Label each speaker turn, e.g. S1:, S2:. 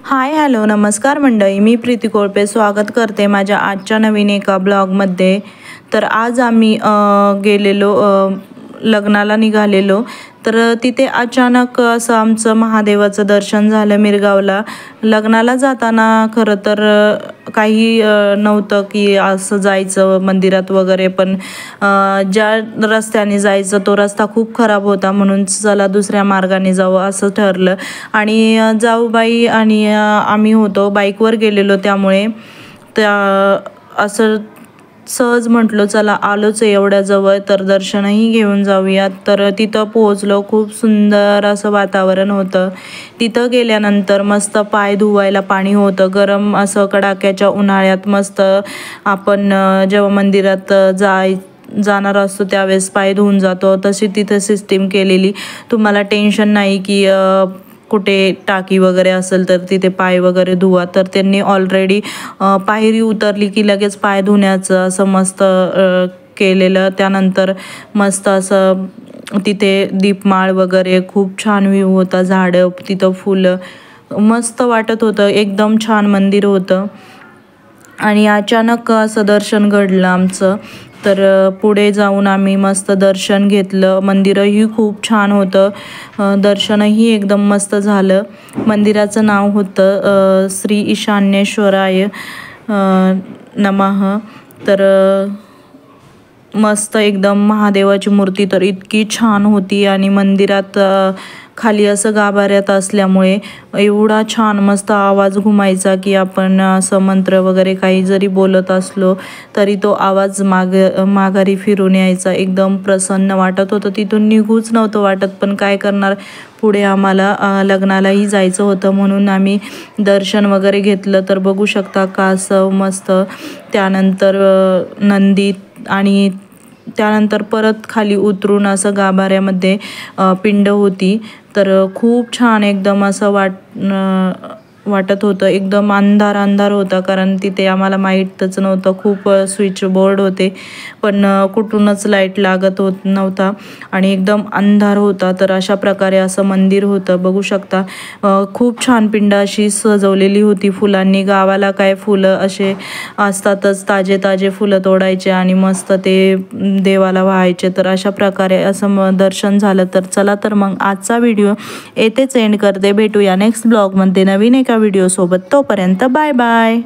S1: Hi hello नमस्कार मंडळी, मी प्रीती कोळपे स्वागत करते माझ्या आजच्या नवीन एका ब्लॉगमध्ये। तर आज आम्ही गेलेलो लग्नाला निघालेलो। तर तिथे अचानक असं आमचं महादेवाचं दर्शन झालं मिरगावला। लग्नाला जाताना खरं तर काही नव्हतं की असं जायचं मंदिरात वगैरे, पण ज्या रस्त्याने जायचं तो रस्ता खूप खराब होता, म्हणून चला दुसऱ्या मार्गाने जाऊ असं ठरलं। आणि जाऊबाई आणि आम्ही होतो बाईकवर गेलेलो, त्यामुळे त्या असं सहज म्हटलो चला आलोच आहे एवढ्या जवळ तर दर्शनही घेऊन जाऊयात। तर तिथं पोहोचलो, खूप सुंदर असं वातावरण होतं। तिथं गेल्यानंतर मस्त पाय धुवायला पाणी होतं गरम असं कडाक्याच्या उन्हाळ्यात। मस्त आपण जेव्हा मंदिरात जाणार असतो त्यावेळेस पाय धुवून जातो, तशी तिथं सिस्टीम केलेली। तुम्हाला टेन्शन नाही की कुठे टाकी वगैरे असेल तर तिथे पाय वगैरे धुवा, तर त्यांनी ऑलरेडी पायरी उतरली की लगेच पाय धुण्याचं असं मस्त केलेलं। त्यानंतर मस्त असं तिथे दीपमाळ वगैरे, खूप छान व्ह्यू होता, झाडं तिथं फुलं, मस्त वाटत होतं, एकदम छान मंदिर होतं। आणि अचानक असं दर्शन घडलं आमचं। तर पुढे जाऊन आम्ही मस्त दर्शन घेतलं, मंदिरही खूप छान होतं, दर्शनही एकदम मस्त झालं। मंदिराचं नाव होतं श्री ईशान्येश्वराय नमः। तर मस्त एकदम महादेवाची मूर्ती तर इतकी छान होती, आणि मंदिरात खाली असं गाभाऱ्यात असल्यामुळे एवढा छान मस्त आवाज घुमायचा की आपण असं मंत्र वगैरे काही जरी बोलत असलो तरी तो आवाज माघारी फिरून यायचा, एकदम प्रसन्न वाटत होतं। तिथून निघूच नव्हतं वाटत, पण काय करणार, पुढे आम्हाला लग्नालाही जायचं होतं म्हणून आम्ही दर्शन वगैरे घेतलं। तर बघू शकता कासव मस्त, त्यानंतर नंदी, आणि त्यानंतर परत खाली उतरून असं गाभाऱ्यामध्ये पिंड होती। तर खूप छान एकदम असं वाटत होतं, एकदम अंधार अंधार होता, कारण तिथे आम्हाला माहीतच नव्हतं, खूप स्विच बोर्ड होते पण कुठूनच लाईट लागत नव्हता, आणि एकदम अंधार होता। तर अशा प्रकारे असं मंदिर होतं, बघू शकता। खूप छान पिंड अशी सजवलेली होती फुलांनी। गावाला काय फुलं असे असतातच, ताजे ताजे फुलं तोडायचे आणि मस्त ते देवाला व्हायचे। तर अशा प्रकारे असं दर्शन झालं। तर चला तर मग आजचा व्हिडिओ येथेच एंड करते, भेटूया नेक्स्ट ब्लॉगमध्ये नवीन एका व्हिडिओ सोबत, तोपर्यंत बाय बाय।